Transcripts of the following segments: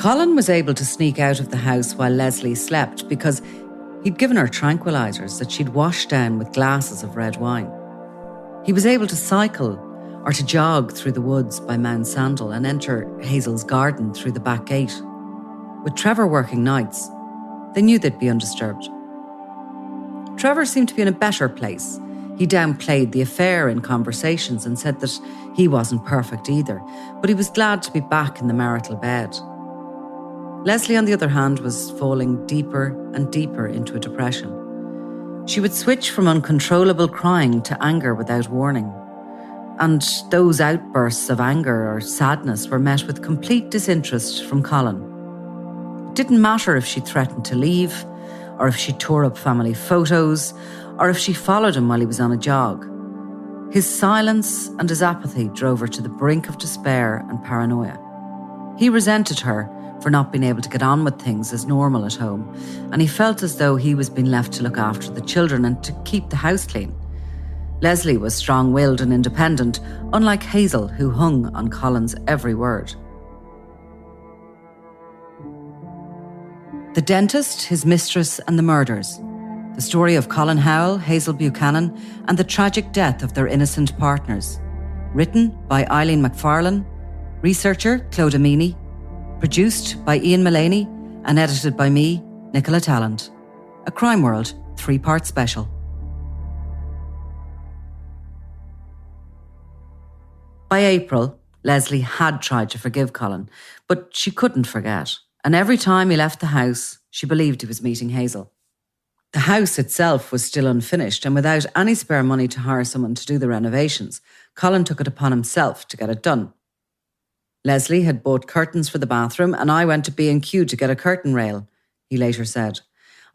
Colin was able to sneak out of the house while Leslie slept because he'd given her tranquilizers that she'd washed down with glasses of red wine. He was able to cycle or to jog through the woods by Mount Sandal and enter Hazel's garden through the back gate. With Trevor working nights, they knew they'd be undisturbed. Trevor seemed to be in a better place. He downplayed the affair in conversations and said that he wasn't perfect either, but he was glad to be back in the marital bed. Leslie, on the other hand, was falling deeper and deeper into a depression. She would switch from uncontrollable crying to anger without warning. And those outbursts of anger or sadness were met with complete disinterest from Colin. It didn't matter if she threatened to leave, or if she tore up family photos, or if she followed him while he was on a jog. His silence and his apathy drove her to the brink of despair and paranoia. He resented her for not being able to get on with things as normal at home, and he felt as though he was being left to look after the children and to keep the house clean. Leslie was strong-willed and independent, unlike Hazel, who hung on Colin's every word. The Dentist, His Mistress and the Murders. The story of Colin Howell, Hazel Buchanan and the tragic death of their innocent partners. Written by Eileen McFarlane, researcher Claude Amini, produced by Ian Mullaney and edited by me, Nicola Tallant. A Crime World 3-part special. By April, Leslie had tried to forgive Colin, but she couldn't forget. And every time he left the house, she believed he was meeting Hazel. The house itself was still unfinished, and without any spare money to hire someone to do the renovations, Colin took it upon himself to get it done. Leslie had bought curtains for the bathroom, and I went to B&Q to get a curtain rail, he later said.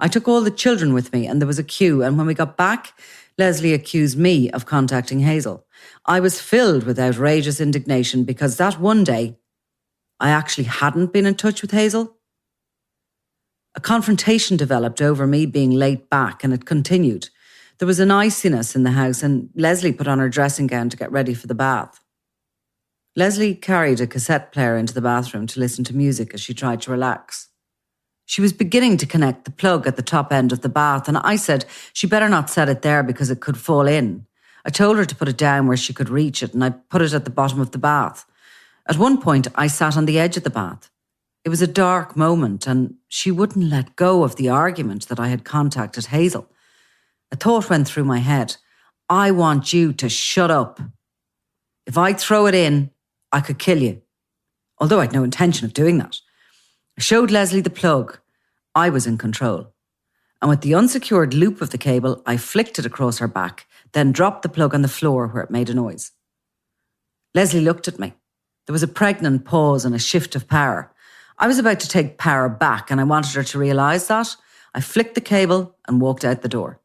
I took all the children with me, and there was a queue, and when we got back, Leslie accused me of contacting Hazel. I was filled with outrageous indignation because that one day, I actually hadn't been in touch with Hazel. A confrontation developed over me being late back, and it continued. There was an iciness in the house, and Leslie put on her dressing gown to get ready for the bath. Leslie carried a cassette player into the bathroom to listen to music as she tried to relax. She was beginning to connect the plug at the top end of the bath, and I said she better not set it there because it could fall in. I told her to put it down where she could reach it, and I put it at the bottom of the bath. At one point, I sat on the edge of the bath. It was a dark moment, and she wouldn't let go of the argument that I had contacted Hazel. A thought went through my head. I want you to shut up. If I throw it in, I could kill you. Although I'd no intention of doing that. I showed Leslie the plug. I was in control. And with the unsecured loop of the cable, I flicked it across her back, then dropped the plug on the floor where it made a noise. Leslie looked at me. There was a pregnant pause and a shift of power. I was about to take power back, and I wanted her to realise that. I flicked the cable and walked out the door.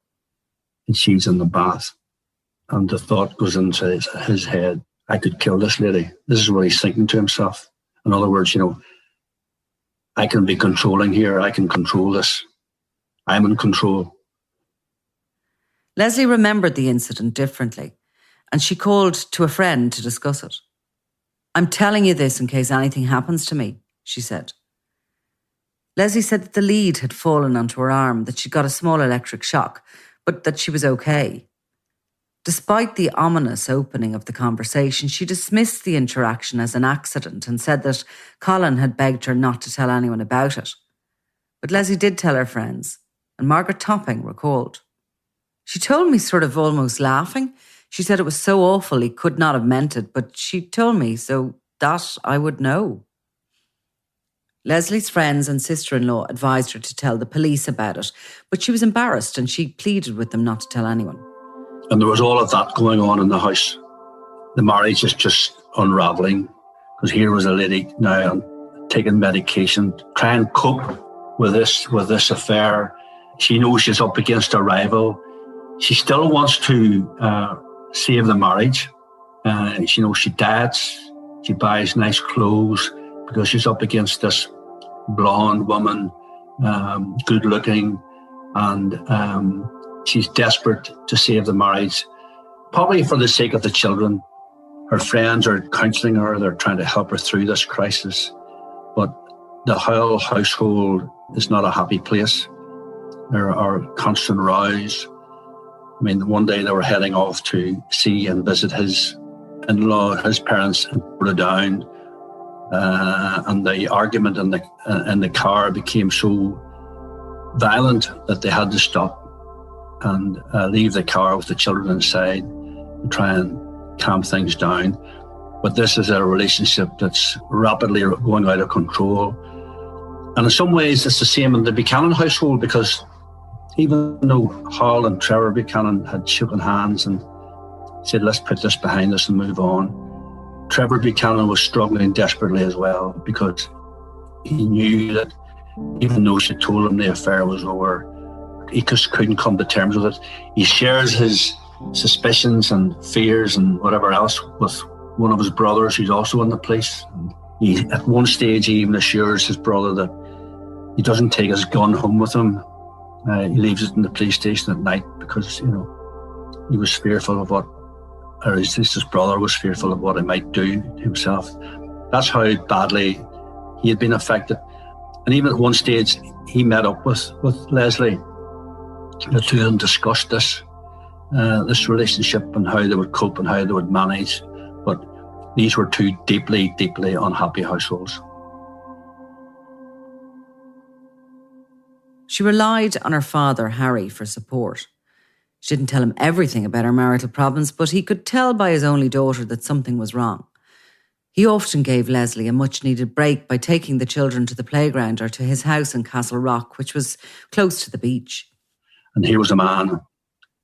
And she's in the bath, and the thought goes into his head, I could kill this lady. This is what he's thinking to himself. In other words, I can be controlling here. I can control this. I'm in control. Leslie remembered the incident differently, and she called to a friend to discuss it. I'm telling you this in case anything happens to me, she said. Leslie said that the lead had fallen onto her arm, that she got a small electric shock, but that she was okay. Despite the ominous opening of the conversation, she dismissed the interaction as an accident and said that Colin had begged her not to tell anyone about it. But Leslie did tell her friends, and Margaret Topping recalled. She told me sort of almost laughing. She said it was so awful he could not have meant it, but she told me so that I would know. Leslie's friends and sister-in-law advised her to tell the police about it, but she was embarrassed and she pleaded with them not to tell anyone. And there was all of that going on in the house. The marriage is just unravelling, because here was a lady now taking medication, trying to cope with this affair. She knows she's up against a rival. She still wants to save the marriage. She dietes, she buys nice clothes because she's up against this blonde woman, good looking, and she's desperate to save the marriage, probably for the sake of the children. Her friends are counselling her, they're trying to help her through this crisis. But The Howell household is not a happy place. There are constant rows. I mean, one day they were heading off to see and visit his in-law, his parents in Portadown, and the argument in the car became so violent that they had to stop and leave the car with the children inside to try and calm things down. But this is a relationship that's rapidly going out of control. And in some ways, it's the same in the Buchanan household, because even though Hall and Trevor Buchanan had shaken hands and said, let's put this behind us and move on, Trevor Buchanan was struggling desperately as well, because he knew that even though she told him the affair was over, he just couldn't come to terms with it. He shares his suspicions and fears and whatever else with one of his brothers who's also in the police. And at one stage, he even assures his brother that he doesn't take his gun home with him. He leaves it in the police station at night because, he was fearful of his brother was fearful of what he might do to himself. That's how badly he had been affected. And even at one stage, he met up with Leslie. The two of them discussed this relationship and how they would cope and how they would manage. But these were two deeply, deeply unhappy households. She relied on her father, Harry, for support. She didn't tell him everything about her marital problems, but he could tell by his only daughter that something was wrong. He often gave Leslie a much-needed break by taking the children to the playground or to his house in Castle Rock, which was close to the beach. And here was a man,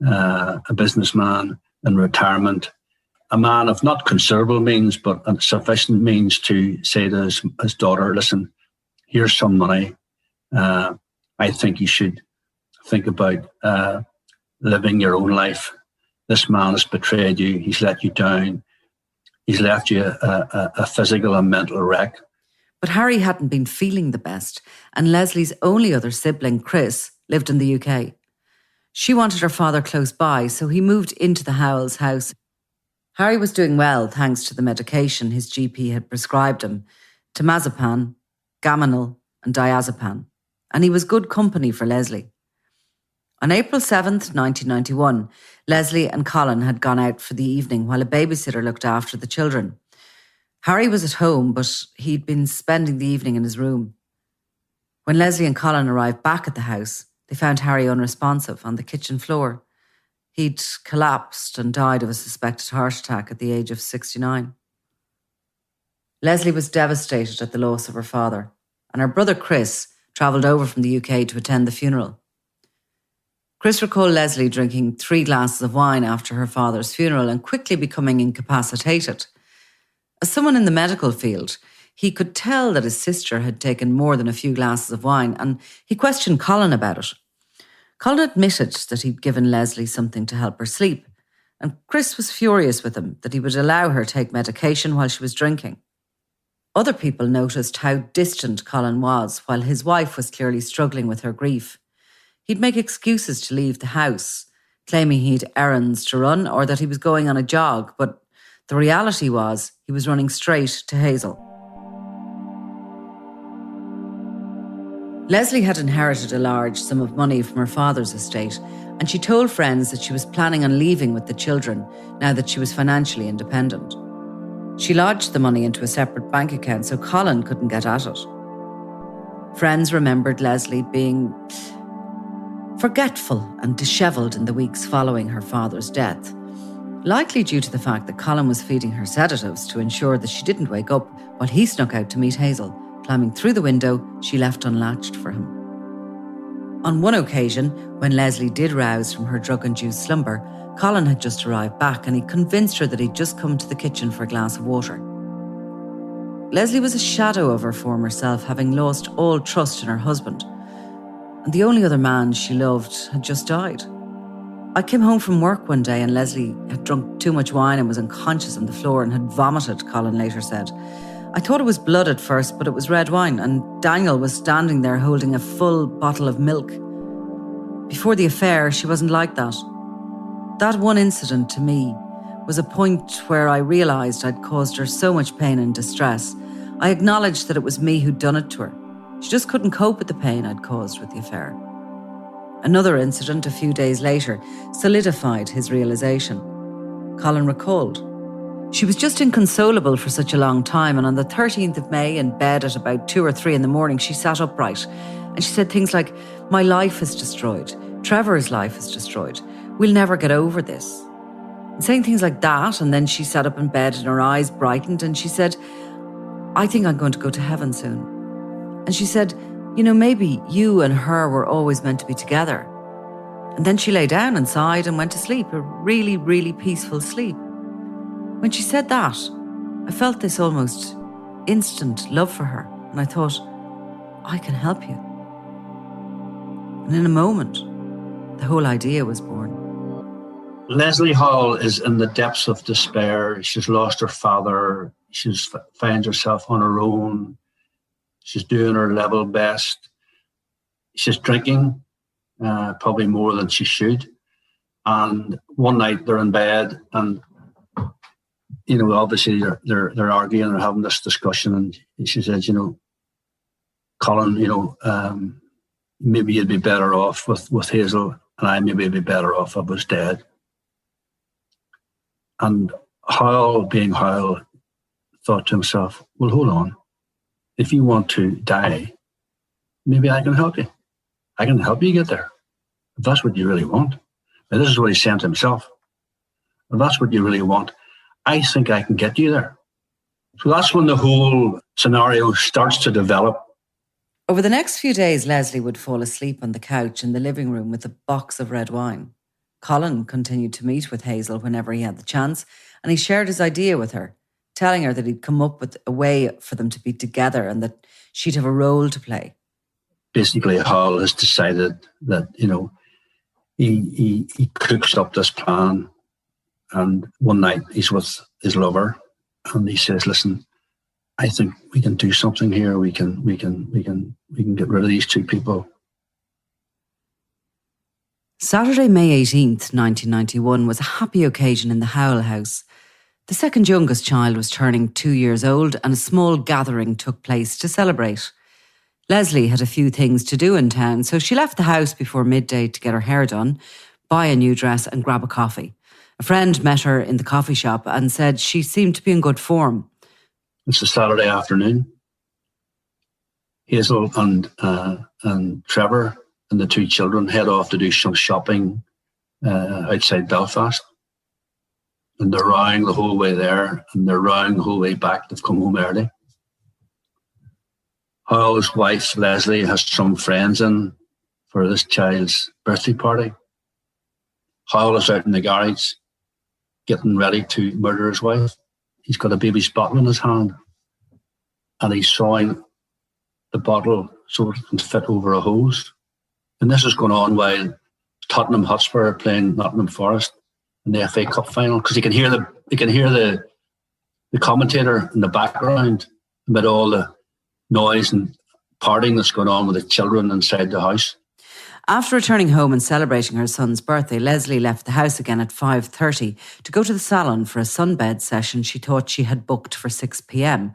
a businessman in retirement, a man of not considerable means, but sufficient means to say to his daughter, listen, here's some money. I think you should think about living your own life. This man has betrayed you. He's let you down. He's left you a physical and mental wreck. But Harry hadn't been feeling the best, and Leslie's only other sibling, Chris, lived in the UK. She wanted her father close by, so he moved into the Howells' house. Harry was doing well thanks to the medication his GP had prescribed him, temazepam, gaminal and diazepam, and he was good company for Leslie. On April 7th, 1991, Leslie and Colin had gone out for the evening while a babysitter looked after the children. Harry was at home, but he'd been spending the evening in his room. When Leslie and Colin arrived back at the house, they found Harry unresponsive on the kitchen floor. He'd collapsed and died of a suspected heart attack at the age of 69. Leslie was devastated at the loss of her father, and her brother Chris travelled over from the UK to attend the funeral. Chris recalled Leslie drinking 3 glasses of wine after her father's funeral and quickly becoming incapacitated. As someone in the medical field, he could tell that his sister had taken more than a few glasses of wine, and he questioned Colin about it. Colin admitted that he'd given Leslie something to help her sleep, and Chris was furious with him that he would allow her take medication while she was drinking. Other people noticed how distant Colin was while his wife was clearly struggling with her grief. He'd make excuses to leave the house, claiming he'd errands to run or that he was going on a jog, but the reality was he was running straight to Hazel. Leslie had inherited a large sum of money from her father's estate, and she told friends that she was planning on leaving with the children now that she was financially independent. She lodged the money into a separate bank account so Colin couldn't get at it. Friends remembered Leslie being forgetful and dishevelled in the weeks following her father's death, likely due to the fact that Colin was feeding her sedatives to ensure that she didn't wake up while he snuck out to meet Hazel, climbing through the window she left unlatched for him. On one occasion, when Leslie did rouse from her drug-induced slumber, Colin had just arrived back and he convinced her that he'd just come to the kitchen for a glass of water. Leslie was a shadow of her former self, having lost all trust in her husband, and the only other man she loved had just died. I came home from work one day and Leslie had drunk too much wine and was unconscious on the floor and had vomited, Colin later said. I thought it was blood at first, but it was red wine, and Daniel was standing there holding a full bottle of milk. Before the affair, she wasn't like that. That one incident to me was a point where I realised I'd caused her so much pain and distress. I acknowledged that it was me who'd done it to her. She just couldn't cope with the pain I'd caused with the affair. Another incident a few days later solidified his realisation. Colin recalled. She was just inconsolable for such a long time, and on the 13th of May, in bed at about 2 or 3 in the morning, she sat upright and she said things like, "My life is destroyed. Trevor's life is destroyed. We'll never get over this." And saying things like that, and then she sat up in bed and her eyes brightened and she said, "I think I'm going to go to heaven soon." And she said, "You know, maybe you and her were always meant to be together." And then she lay down and sighed and went to sleep, a really, really peaceful sleep. When she said that, I felt this almost instant love for her, and I thought, I can help you. And in a moment, the whole idea was born. Leslie Howell is in the depths of despair. She's lost her father. She's finds herself on her own. She's doing her level best. She's drinking, probably more than she should. And one night they're in bed, and obviously they're arguing, they're having this discussion, and she says, "Colin, maybe you'd be better off with Hazel, and I maybe be better off if I was dead." And Howell, being Howell, thought to himself, "Well, hold on. If you want to die, maybe I can help you. I can help you get there. If that's what you really want." Now, this is what he's saying to himself. If that's what you really want, I think I can get you there. So that's when the whole scenario starts to develop. Over the next few days, Leslie would fall asleep on the couch in the living room with a box of red wine. Colin continued to meet with Hazel whenever he had the chance, and he shared his idea with her, telling her that he'd come up with a way for them to be together and that she'd have a role to play. Basically, Howell has decided that, he cooks up this plan, and one night he's with his lover, and he says, "Listen, I think we can do something here. We can get rid of these two people." Saturday, May 18th, 1991 was a happy occasion in the Howell house. The second youngest child was turning 2 years old, and a small gathering took place to celebrate. Leslie had a few things to do in town, so she left the house before midday to get her hair done, buy a new dress and grab a coffee. A friend met her in the coffee shop and said she seemed to be in good form. It's a Saturday afternoon. Hazel and Trevor and the two children head off to do some shopping outside Belfast. And they're rowing the whole way there, and they're rowing the whole way back. They've come home early. Howell's wife, Leslie, has some friends in for this child's birthday party. Howell is out in the garage getting ready to murder his wife. He's got a baby's bottle in his hand, and he's sawing the bottle so it can fit over a hose. And this is going on while Tottenham Hotspur are playing Nottingham Forest in the FA Cup final, because you can hear the commentator in the background amid all the noise and partying that's going on with the children inside the house. After returning home and celebrating her son's birthday, Leslie left the house again at 5:30 to go to the salon for a sunbed session she thought she had booked for 6 p.m.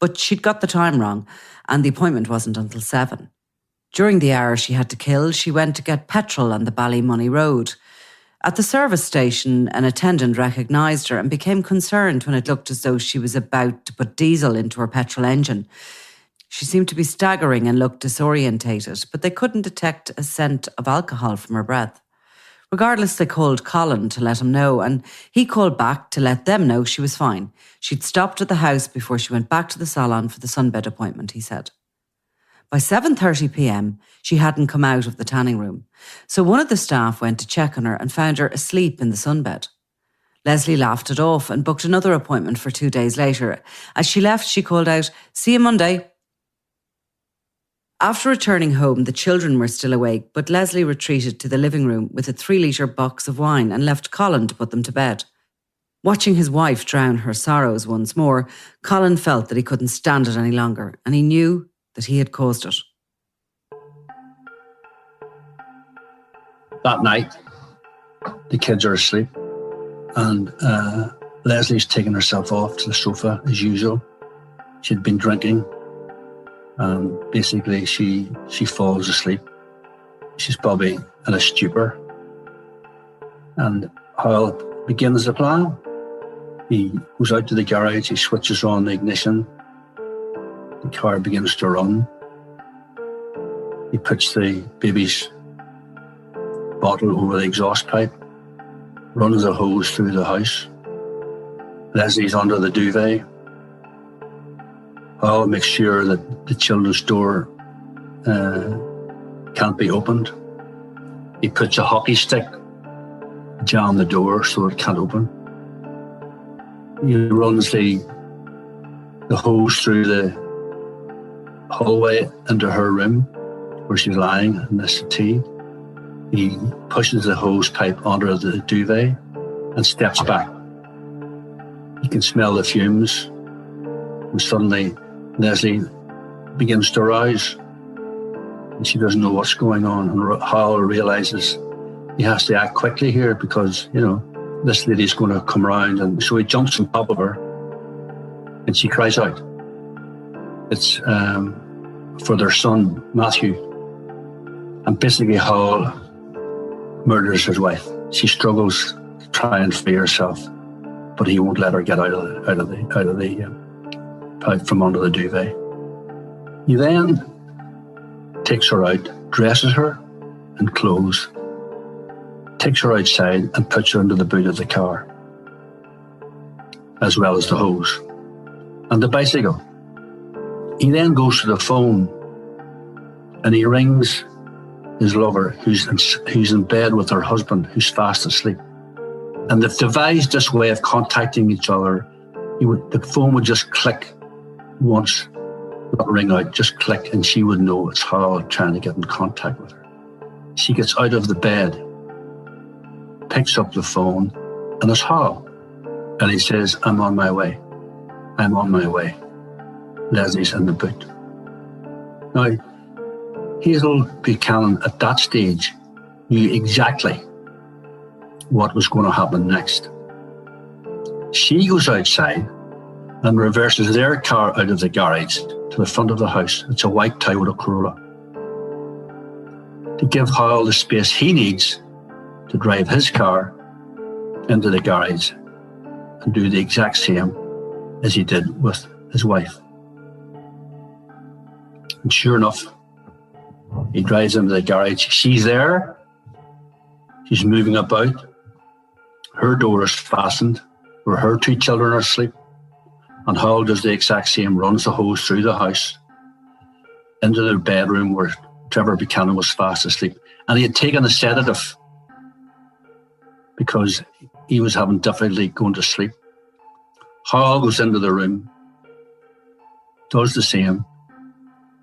But she'd got the time wrong, and the appointment wasn't until 7. During the hour she had to kill, she went to get petrol on the Ballymoney Road. At the service station, an attendant recognised her and became concerned when it looked as though she was about to put diesel into her petrol engine. She seemed to be staggering and looked disorientated, but they couldn't detect a scent of alcohol from her breath. Regardless, they called Colin to let him know, and he called back to let them know she was fine. She'd stopped at the house before she went back to the salon for the sunbed appointment, he said. By 7:30 p.m, she hadn't come out of the tanning room, so one of the staff went to check on her and found her asleep in the sunbed. Leslie laughed it off and booked another appointment for 2 days later. As she left, she called out, "See you Monday." After returning home, the children were still awake, but Leslie retreated to the living room with a 3-litre box of wine and left Colin to put them to bed. Watching his wife drown her sorrows once more, Colin felt that he couldn't stand it any longer, and he knew that he had caused it. That night, the kids are asleep, and Leslie's taken herself off to the sofa as usual. She'd been drinking. And basically she falls asleep. She's probably in a stupor. And Howell begins the plan. He goes out to the garage, he switches on the ignition. The car begins to run. He puts the baby's bottle over the exhaust pipe, runs a hose through the house. Leslie's under the duvet. Howell makes sure that the children's door can't be opened. He puts a hockey stick, jam the door so it can't open. He runs the hose through the hallway into her room where she's lying in the settee. He pushes the hose pipe under the duvet and steps back. He can smell the fumes, and suddenly Leslie begins to rouse, and she doesn't know what's going on. And Howell realizes he has to act quickly here because, this lady's going to come around. And so he jumps on top of her, and she cries out. It's for their son, Matthew. And basically Howell murders his wife. She struggles to try and free herself, but he won't let her get out from under the duvet. He then takes her out, dresses her in clothes, takes her outside and puts her into the boot of the car, as well as the hose and the bicycle. He then goes to the phone and he rings his lover, who's in bed with her husband, who's fast asleep. And they've devised this way of contacting each other. The phone would just click once, not ring out, just click, and she would know it's Howell trying to get in contact with her. She gets out of the bed, picks up the phone, and it's Howell. And he says, I'm on my way. I'm on my way. Leslie's in the boot. Now, Hazel Buchanan at that stage knew exactly what was going to happen next. She goes outside and reverses their car out of the garage to the front of the house. It's a white Toyota Corolla. To give Howell the space he needs to drive his car into the garage and do the exact same as he did with his wife. And sure enough, he drives into the garage. She's there. She's moving about. Her door is fastened where her two children are asleep. And Howell does the exact same, runs the hose through the house into their bedroom where Trevor Buchanan was fast asleep. And he had taken a sedative because he was having difficulty going to sleep. Howell goes into the room, does the same,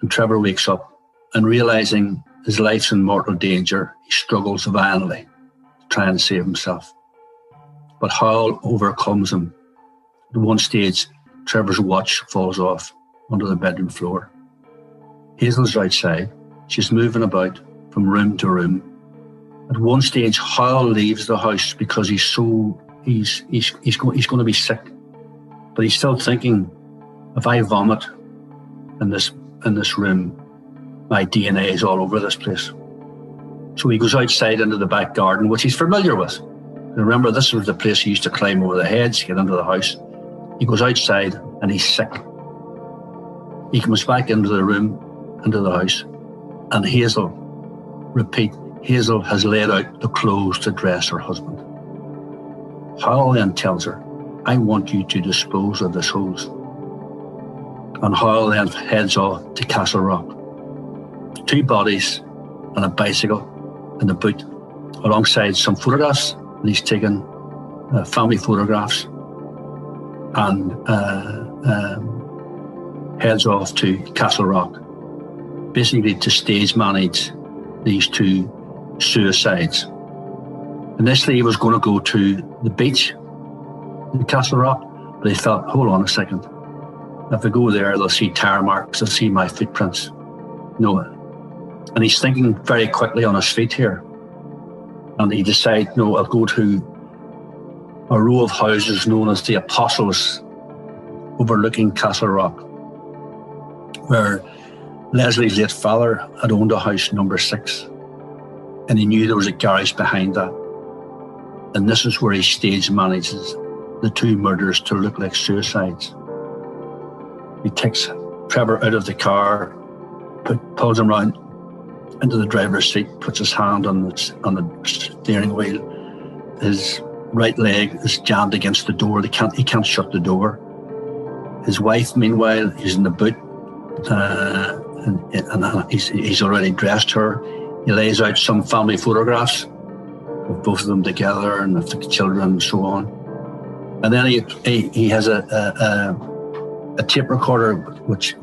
and Trevor wakes up and realizing his life's in mortal danger, he struggles violently to try and save himself. But Howell overcomes him. At one stage, Trevor's watch falls off onto the bedroom floor. Hazel's outside. She's moving about from room to room. At one stage, Howell leaves the house because he's going to be sick. But he's still thinking, if I vomit in this room, my DNA is all over this place. So he goes outside into the back garden, which he's familiar with. Remember, this was the place he used to climb over the hedge to get into the house. He goes outside and he's sick. He comes back into the room, into the house, and Hazel has laid out the clothes to dress her husband. Howell then tells her, I want you to dispose of this hose. And Howell then heads off to Castle Rock. 2 bodies and a bicycle in the boot, alongside some photographs. And he's taken family photographs and heads off to Castle Rock, basically to stage manage these 2 suicides. Initially, he was going to go to the beach in Castle Rock, but he thought, hold on a second. If I go there, they'll see tire marks, they'll see my footprints. No. And he's thinking very quickly on his feet here. And he decides, no, I'll go to a row of houses known as the Apostles, overlooking Castle Rock, where Leslie's late father had owned a house number 6, and he knew there was a garage behind that. And this is where he stage manages the 2 murders to look like suicides. He takes Trevor out of the car, pulls him round into the driver's seat, puts his hand on the steering wheel. His right leg is jammed against the door. He can't shut the door. His wife, meanwhile, is in the boot, and he's already dressed her. He lays out some family photographs of both of them together and of the children and so on. And then he has a tape recorder which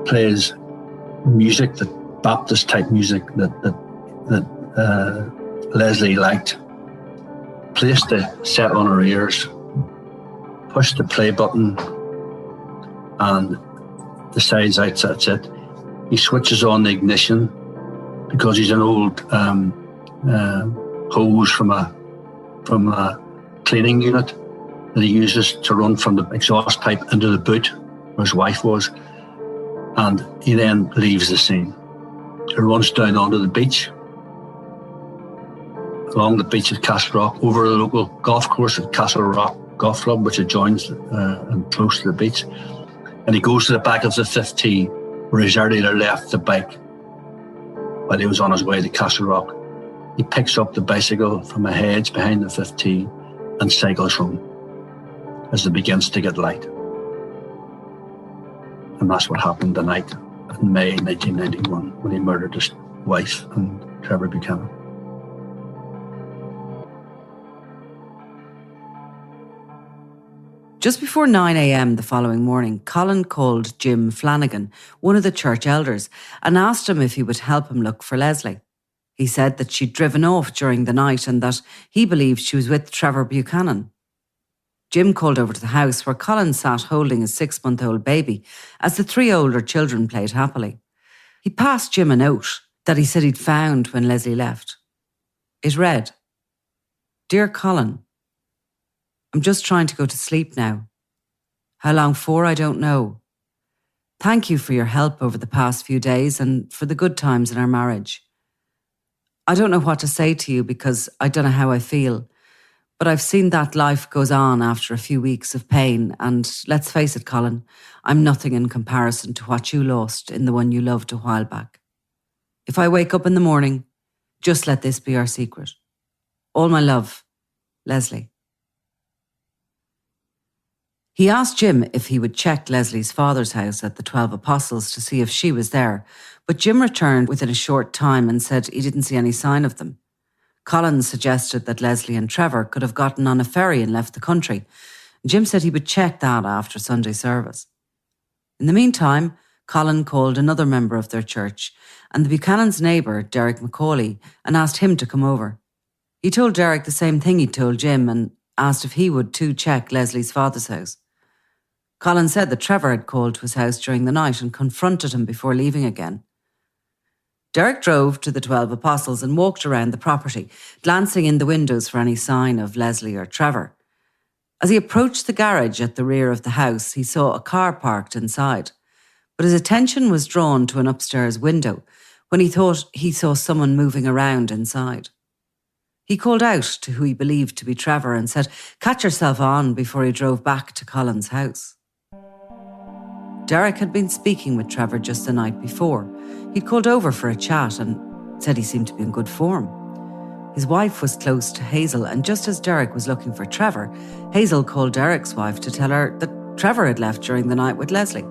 plays music, that Baptist type music that Leslie liked. Placed the set on her ears, pushed the play button, and decides that's it. He switches on the ignition because he's an old hose from a cleaning unit that he uses to run from the exhaust pipe into the boot where his wife was, and he then leaves the scene. He runs down onto the beach, along the beach at Castle Rock, over the local golf course at Castle Rock Golf Club, which adjoins and close to the beach. And he goes to the back of the 15 where his earlier left the bike while he was on his way to Castle Rock. He picks up the bicycle from a hedge behind the 15 and cycles home as it begins to get light. And that's what happened the night in May 1991 when he murdered his wife and Trevor Buchanan. Just before 9 a.m. the following morning, Colin called Jim Flanagan, one of the church elders, and asked him if he would help him look for Leslie. He said that she'd driven off during the night and that he believed she was with Trevor Buchanan. Jim called over to the house where Colin sat holding his 6-month-old baby as the 3 older children played happily. He passed Jim a note that he said he'd found when Leslie left. It read, "Dear Colin, I'm just trying to go to sleep now. How long for, I don't know. Thank you for your help over the past few days and for the good times in our marriage. I don't know what to say to you because I don't know how I feel, but I've seen that life goes on after a few weeks of pain, and let's face it, Colin, I'm nothing in comparison to what you lost in the one you loved a while back. If I wake up in the morning, just let this be our secret. All my love, Leslie." He asked Jim if he would check Leslie's father's house at the 12 Apostles to see if she was there, but Jim returned within a short time and said he didn't see any sign of them. Colin suggested that Leslie and Trevor could have gotten on a ferry and left the country. Jim said he would check that after Sunday service. In the meantime, Colin called another member of their church and the Buchanan's neighbour, Derek Macaulay, and asked him to come over. He told Derek the same thing he'd told Jim and asked if he would too check Leslie's father's house. Colin said that Trevor had called to his house during the night and confronted him before leaving again. Derek drove to the 12 Apostles and walked around the property, glancing in the windows for any sign of Leslie or Trevor. As he approached the garage at the rear of the house, he saw a car parked inside, but his attention was drawn to an upstairs window when he thought he saw someone moving around inside. He called out to who he believed to be Trevor and said, "Catch yourself on," before he drove back to Colin's house. Derek had been speaking with Trevor just the night before. He'd called over for a chat and said he seemed to be in good form. His wife was close to Hazel, and just as Derek was looking for Trevor, Hazel called Derek's wife to tell her that Trevor had left during the night with Leslie.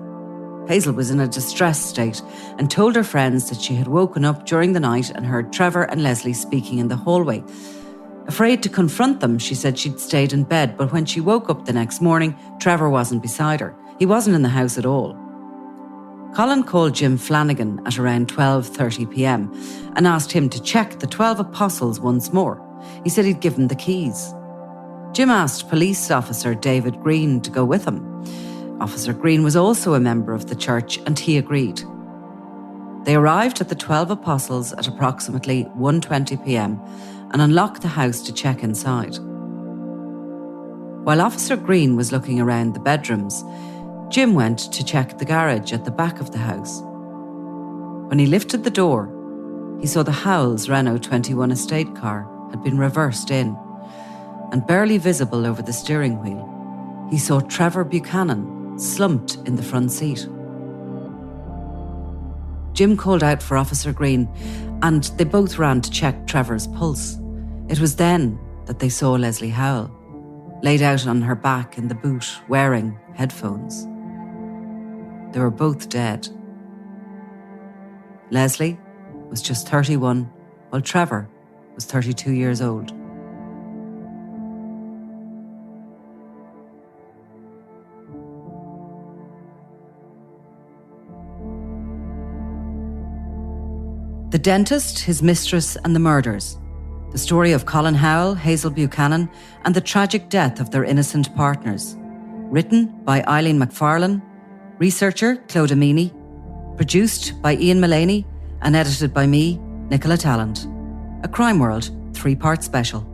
Hazel was in a distressed state and told her friends that she had woken up during the night and heard Trevor and Leslie speaking in the hallway. Afraid to confront them, she said she'd stayed in bed, but when she woke up the next morning, Trevor wasn't beside her. He wasn't in the house at all. Colin called Jim Flanagan at around 12:30 p.m. and asked him to check the 12 Apostles once more. He said he'd give him the keys. Jim asked police officer David Green to go with him. Officer Green was also a member of the church and he agreed. They arrived at the 12 Apostles at approximately 1:20 p.m. and unlocked the house to check inside. While Officer Green was looking around the bedrooms, Jim went to check the garage at the back of the house. When he lifted the door, he saw the Howells' Renault 21 estate car had been reversed in, and barely visible over the steering wheel, he saw Trevor Buchanan slumped in the front seat. Jim called out for Officer Green, and they both ran to check Trevor's pulse. It was then that they saw Leslie Howell, laid out on her back in the boot, wearing headphones. They were both dead. Leslie was just 31, while Trevor was 32 years old. The dentist, his mistress, and the murders. The story of Colin Howell, Hazel Buchanan, and the tragic death of their innocent partners. Written by Eileen McFarlane, researcher Claude Amini, produced by Ian Mullaney, and edited by me, Nicola Tallant. A Crime World 3-part special.